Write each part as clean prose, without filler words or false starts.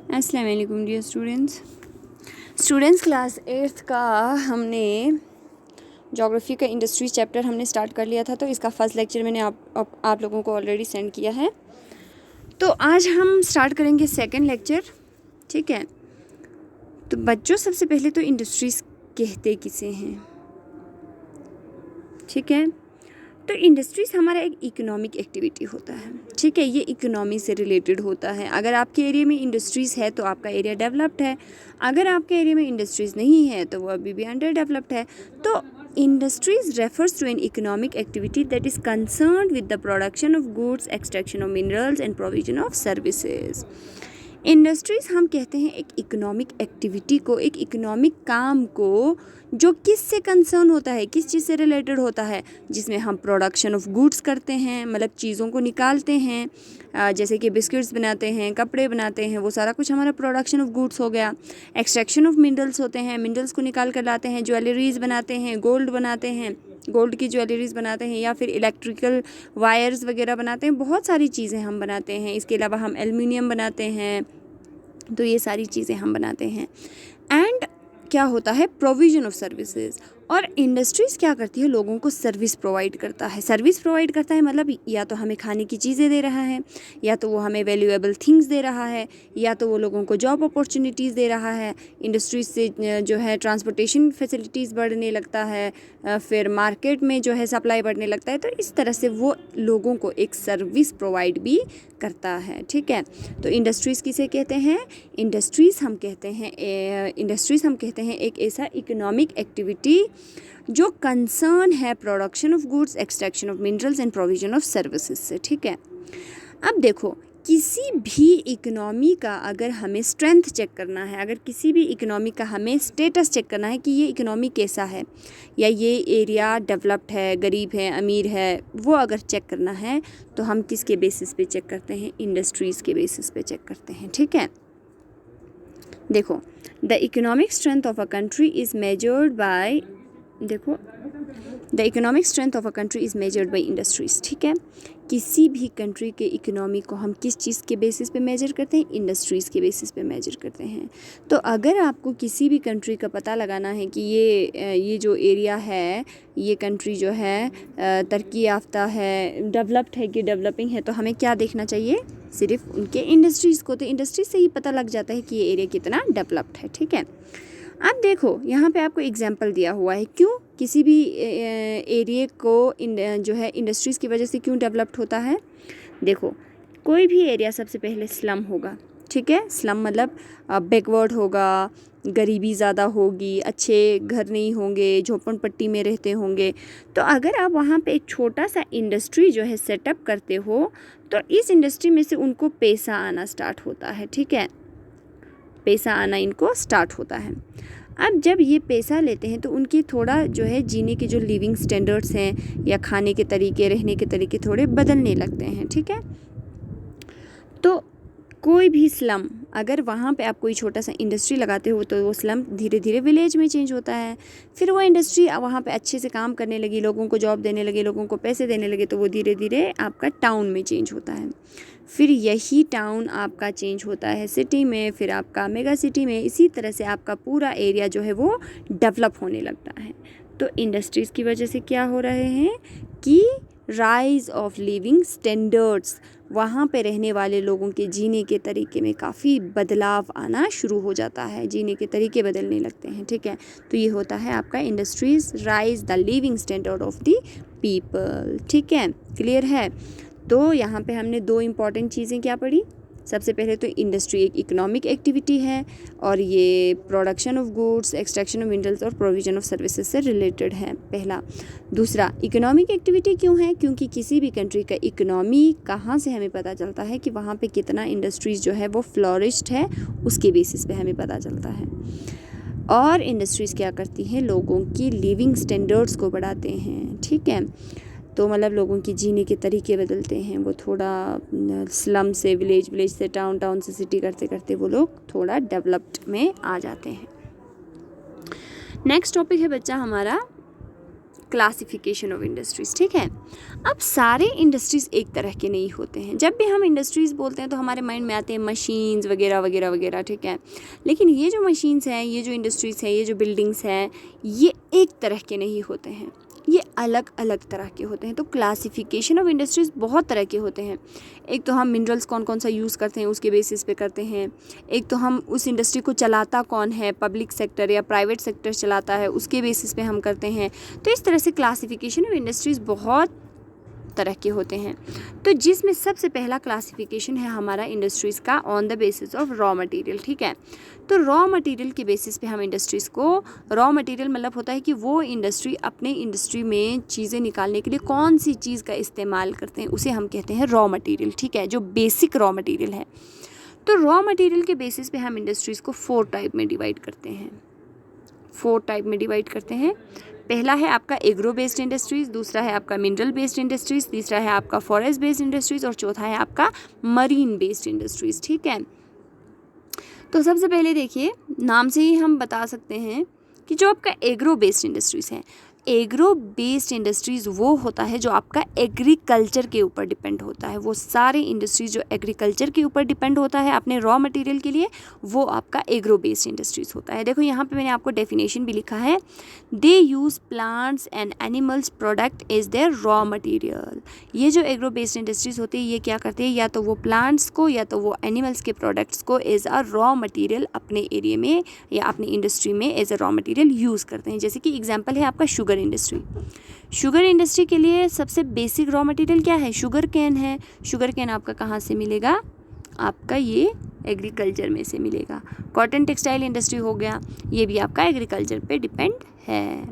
अस्सलाम वालेकुम dear students class 8th का हमने ज्योग्राफी का इंडस्ट्री चैप्टर हमने स्टार्ट कर लिया था, तो इसका फर्स्ट लेक्चर मैंने आप लोगों को ऑलरेडी सेंड किया है। तो आज हम स्टार्ट करेंगे सेकंड लेक्चर। ठीक है, तो बच्चों सबसे पहले तो इंडस्ट्रीज़ कहते किसे हैं। ठीक है, तो इंडस्ट्रीज़ हमारा एक इकोनॉमिक एक्टिविटी होता है। ठीक है, ये इकोनॉमी से रिलेटेड होता है। अगर आपके एरिया में इंडस्ट्रीज़ है तो आपका एरिया डेवलप्ड है, अगर आपके एरिया में इंडस्ट्रीज़ नहीं है तो वो अभी भी अंडर डेवलप्ड है। तो industries refers to an economic activity that is concerned with the production of goods, extraction of minerals and provision of services. Industries हम कहते हैं एक इकोनॉमिक एक्टिविटी को, एक इकोनॉमिक काम को जो किस से कंसर्न होता है, किस चीज़ से रिलेटेड होता है, जिसमें हम प्रोडक्शन ऑफ गुड्स करते हैं, मतलब चीज़ों को निकालते हैं, जैसे कि बिस्किट्स बनाते हैं, कपड़े बनाते हैं, वो सारा कुछ हमारा प्रोडक्शन ऑफ गुड्स हो गया। एक्सट्रैक्शन ऑफ मिनरल्स होते हैं, मिनरल्स को निकाल कर लाते हैं, ज्वेलरीज बनाते हैं, गोल्ड बनाते हैं, गोल्ड की ज्वेलरीज बनाते हैं, या फिर इलेक्ट्रिकल वायर्स वगैरह बनाते हैं। बहुत सारी चीज़ें हम बनाते हैं। इसके अलावा हम एल्युमिनियम बनाते हैं, तो ये सारी चीज़ें हम बनाते हैं। एंड क्या होता है, प्रोविज़न ऑफ सर्विसेज। और इंडस्ट्रीज़ क्या करती है, लोगों को सर्विस प्रोवाइड करता है। सर्विस प्रोवाइड करता है मतलब या तो हमें खाने की चीज़ें दे रहा है, या तो वो हमें वैल्यूएबल थिंग्स दे रहा है, या तो वो लोगों को जॉब अपॉर्चुनिटीज़ दे रहा है। इंडस्ट्रीज़ से जो है ट्रांसपोर्टेशन फैसिलिटीज़ बढ़ने लगता है, फिर मार्केट में जो है सप्लाई बढ़ने लगता है। तो इस तरह से वो लोगों को एक सर्विस प्रोवाइड भी करता है। ठीक है, तो इंडस्ट्रीज़ किसे कहते हैं, इंडस्ट्रीज़ हम कहते हैं एक ऐसा इकोनॉमिक एक्टिविटी जो कंसर्न है production of goods, extraction of minerals and provision of services से। ठीक है, अब देखो, किसी भी इकोनॉमी का अगर हमें स्ट्रेंथ चेक करना है, अगर किसी भी इकोनॉमी का हमें स्टेटस चेक करना है कि ये इकोनॉमी कैसा है, या ये एरिया डेवलप्ड है, गरीब है, अमीर है, वो अगर चेक करना है तो हम किसके बेसिस पे चेक करते हैं, इंडस्ट्रीज़ के बेसिस पे चेक करते हैं। ठीक है, देखो, the economic strength of a country is measured by, देखो, the economic strength of a country is measured by industries. ठीक है, किसी भी कंट्री के इकोनॉमी को हम किस चीज़ के बेसिस पे मेजर करते हैं, इंडस्ट्रीज़ के बेसिस पे मेजर करते हैं। तो अगर आपको किसी भी कंट्री का पता लगाना है कि ये जो एरिया है, ये कंट्री जो है तरक्की याफ्ता है, डेवलप्ड है कि डेवलपिंग है, तो हमें क्या देखना चाहिए, सिर्फ उनके इंडस्ट्रीज़ को। तो इंडस्ट्रीज से ही पता लग जाता है कि ये एरिया कितना डेवलप्ड है। ठीक है, अब देखो यहाँ पे आपको एग्जांपल दिया हुआ है, क्यों किसी भी एरिया को जो है इंडस्ट्रीज़ की वजह से क्यों डेवलप्ड होता है। देखो, कोई भी एरिया सबसे पहले स्लम होगा। ठीक है, स्लम मतलब बैकवर्ड होगा, गरीबी ज़्यादा होगी, अच्छे घर नहीं होंगे, झोपड़ पट्टी में रहते होंगे। तो अगर आप वहाँ पे एक छोटा सा इंडस्ट्री जो है सेटअप करते हो, तो इस इंडस्ट्री में से उनको पैसा आना स्टार्ट होता है। ठीक है, पैसा आना इनको स्टार्ट होता है। अब जब ये पैसा लेते हैं तो उनकी थोड़ा जो है जीने के जो लिविंग स्टैंडर्ड्स हैं, या खाने के तरीके, रहने के तरीके थोड़े बदलने लगते हैं। ठीक है, तो कोई भी स्लम, अगर वहाँ पे आप कोई छोटा सा इंडस्ट्री लगाते हो तो वो स्लम धीरे धीरे विलेज में चेंज होता है। फिर वो इंडस्ट्री वहाँ पे अच्छे से काम करने लगी, लोगों को जॉब देने लगे, लोगों को पैसे देने लगे, तो वो धीरे धीरे आपका टाउन में चेंज होता है। फिर यही टाउन आपका चेंज होता है सिटी में, फिर आपका मेगा सिटी में। इसी तरह से आपका पूरा एरिया जो है वो डेवलप होने लगता है। तो इंडस्ट्रीज़ की वजह से क्या हो रहे हैं कि राइज ऑफ लिविंग स्टैंडर्ड्स, वहाँ पे रहने वाले लोगों के जीने के तरीके में काफ़ी बदलाव आना शुरू हो जाता है, जीने के तरीके बदलने लगते हैं। ठीक है, तो ये होता है आपका industries rise the living standard of the people. ठीक है, क्लियर है। तो यहाँ पे हमने दो इम्पॉर्टेंट चीज़ें क्या पढ़ी। सबसे पहले तो इंडस्ट्री एक इकोनॉमिक एक्टिविटी है, और ये production of goods, extraction of minerals और प्रोविजन ऑफ सर्विसेज से रिलेटेड है, पहला। दूसरा, इकोनॉमिक एक्टिविटी क्यों है, क्योंकि किसी भी कंट्री का इकोनॉमी कहाँ से हमें पता चलता है कि वहाँ पे कितना इंडस्ट्रीज़ जो है वो फ्लोरिश्ड है, उसके बेसिस पे हमें पता चलता है। और इंडस्ट्रीज़ क्या करती हैं, लोगों की लिविंग स्टैंडर्ड्स को बढ़ाते हैं। ठीक है, तो मतलब लोगों की जीने के तरीके बदलते हैं, वो थोड़ा स्लम से विलेज, विलेज से टाउन, टाउन से सिटी करते करते वो लोग थोड़ा डेवलप्ड में आ जाते हैं। नेक्स्ट टॉपिक है बच्चा हमारा क्लासिफिकेशन ऑफ इंडस्ट्रीज़, ठीक है। अब सारे इंडस्ट्रीज़ एक तरह के नहीं होते हैं। जब भी हम इंडस्ट्रीज़ बोलते हैं तो हमारे माइंड में आते हैं मशीन्स वगैरह वगैरह वगैरह, ठीक है। लेकिन ये जो मशीन्स हैं, ये जो इंडस्ट्रीज़ हैं, ये जो बिल्डिंग्स हैं, ये एक तरह के नहीं होते हैं, ये अलग अलग तरह के होते हैं। तो क्लासिफिकेशन ऑफ इंडस्ट्रीज़ बहुत तरह के होते हैं। एक तो हम मिनरल्स कौन कौन सा यूज़ करते हैं उसके बेसिस पे करते हैं। एक तो हम उस इंडस्ट्री को चलाता कौन है, पब्लिक सेक्टर या प्राइवेट सेक्टर चलाता है, उसके बेसिस पे हम करते हैं। तो इस तरह से क्लासिफिकेशन ऑफ इंडस्ट्रीज़ बहुत तरह के होते हैं। तो जिसमें सबसे पहला क्लासिफिकेशन है हमारा इंडस्ट्रीज़ का on the basis of raw material, ठीक है। तो रॉ मटेरियल के बेसिस पे हम इंडस्ट्रीज़ को, रॉ मटेरियल मतलब होता है कि वो इंडस्ट्री अपने इंडस्ट्री में चीज़ें निकालने के लिए कौन सी चीज़ का इस्तेमाल करते हैं, उसे हम कहते हैं रॉ मटेरियल, ठीक है, जो बेसिक रॉ मटेरियल है। तो रॉ मटेरियल के बेसिस पे हम इंडस्ट्रीज़ को 4 टाइप में डिवाइड करते हैं। 4 टाइप में डिवाइड करते हैं। पहला है आपका एग्रो बेस्ड इंडस्ट्रीज़, दूसरा है आपका मिनरल बेस्ड इंडस्ट्रीज़, तीसरा है आपका फॉरेस्ट बेस्ड इंडस्ट्रीज़ और चौथा है आपका मरीन बेस्ड इंडस्ट्रीज़, ठीक है। तो सबसे पहले देखिए, नाम से ही हम बता सकते हैं कि जो आपका एग्रो बेस्ड इंडस्ट्रीज़ है, एग्रो बेस्ड इंडस्ट्रीज़ वो होता है जो आपका एग्रीकल्चर के ऊपर डिपेंड होता है। वो सारे इंडस्ट्रीज़ जो एग्रीकल्चर के ऊपर डिपेंड होता है अपने रॉ मटेरियल के लिए, वो आपका एग्रो बेस्ड इंडस्ट्रीज़ होता है। देखो यहाँ पे मैंने आपको डेफिनेशन भी लिखा है, they use plants and animals product is their raw material. ये जो एग्रो बेस्ड इंडस्ट्रीज़ होती है ये क्या करते हैं, या तो वो प्लांट्स को या तो वो एनिमल्स के प्रोडक्ट्स को एज अ रॉ मटेरियल अपने एरिया में या अपनी इंडस्ट्री में as a raw material use करते हैं। जैसे कि एग्जांपल है आपका शुगर इंडस्ट्री। शुगर इंडस्ट्री के लिए सबसे बेसिक रॉ मटेरियल क्या है, शुगर केन है। शुगर केन आपका कहाँ से मिलेगा, आपका ये एग्रीकल्चर में से मिलेगा। कॉटन टेक्सटाइल इंडस्ट्री हो गया, ये भी आपका एग्रीकल्चर पे डिपेंड है।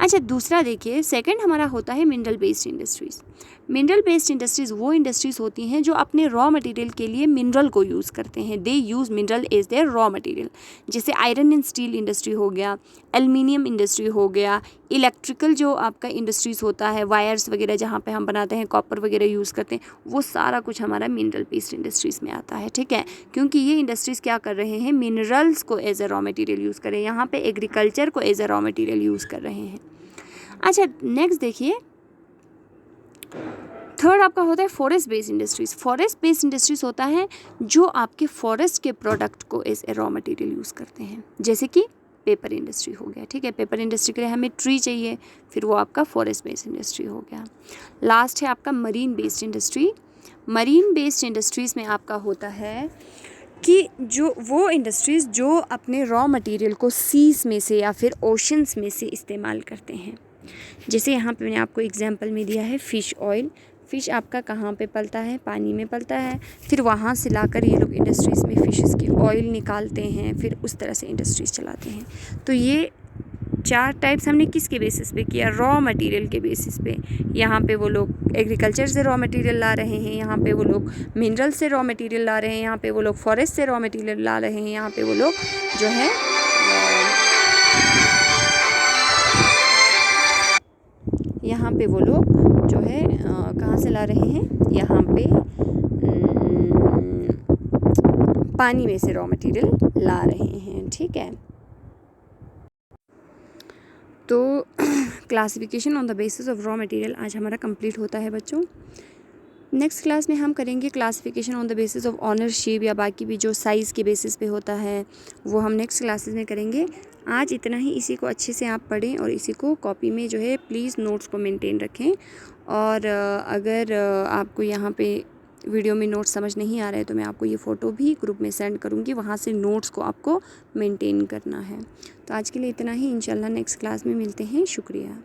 अच्छा, दूसरा देखिए, सेकंड हमारा होता है mineral based industries. Mineral based industries वो इंडस्ट्रीज़ होती हैं जो अपने रॉ मटेरियल के लिए मिनरल को यूज़ करते हैं। They use mineral as their raw material. जैसे आयरन एंड स्टील इंडस्ट्री हो गया, एल्युमिनियम इंडस्ट्री हो गया, इलेक्ट्रिकल जो आपका इंडस्ट्रीज़ होता है, वायर्स वगैरह जहाँ पे हम बनाते हैं, कॉपर वगैरह यूज़ करते हैं, वो सारा कुछ हमारा मिनरल बेस्ड इंडस्ट्रीज़ में आता है, ठीक है। क्योंकि ये इंडस्ट्रीज़ क्या कर रहे हैं, मिनरल्स को as a raw material use कर रहे हैं, यहाँ पे एग्रीकल्चर को as a raw material use कर रहे हैं। अच्छा, नेक्स्ट देखिए, थर्ड आपका होता है forest based industries. Forest based industries होता है जो आपके फॉरेस्ट के प्रोडक्ट को as a raw material use करते हैं। जैसे कि पेपर इंडस्ट्री हो गया, ठीक है, पेपर इंडस्ट्री के लिए हमें ट्री चाहिए, फिर वो आपका फॉरेस्ट बेस्ड इंडस्ट्री हो गया। लास्ट है आपका marine based industry. Marine based industries में आपका होता है कि जो वो इंडस्ट्रीज़ जो अपने रॉ मटेरियल को सीज में से या फिर ओशंस में से इस्तेमाल करते हैं। जैसे यहाँ पे मैंने आपको एग्जांपल में दिया है फ़िश ऑयल। फ़िश आपका कहाँ पे पलता है, पानी में पलता है, फिर वहाँ से लाकर ये लोग इंडस्ट्रीज़ में फ़िशेस की ऑयल निकालते हैं, फिर उस तरह से इंडस्ट्रीज़ चलाते हैं। तो ये 4 टाइप्स हमने किसके बेसिस पे किया, रॉ मटेरियल के बेसिस पे। यहाँ पे वो लोग एग्रीकल्चर से रॉ मटेरियल ला रहे हैं, यहाँ पे वो लोग मिनरल से रॉ मटेरियल ला रहे हैं, यहाँ पे वो लोग फॉरेस्ट से रॉ मटेरियल ला रहे हैं, यहाँ पे वो लोग जो है यहाँ पे वो लोग जो है कहाँ से ला रहे हैं, यहाँ पे पानी में से रॉ मटेरियल ला रहे हैं, ठीक है। तो classification on the basis of raw material आज हमारा कंप्लीट होता है बच्चों। नेक्स्ट क्लास में हम करेंगे classification on the basis of ownership, या बाकी भी जो साइज़ के बेसिस पे होता है वो हम नेक्स्ट क्लासेस में करेंगे। आज इतना ही, इसी को अच्छे से आप पढ़ें और इसी को कॉपी में जो है प्लीज़ नोट्स को मेंटेन रखें। और अगर आपको यहाँ पे वीडियो में नोट्स समझ नहीं आ रहे हैं तो मैं आपको ये फ़ोटो भी ग्रुप में सेंड करूँगी, वहाँ से नोट्स को आपको मेंटेन करना है। तो आज के लिए इतना ही, इंशाल्लाह नेक्स्ट क्लास में मिलते हैं। शुक्रिया।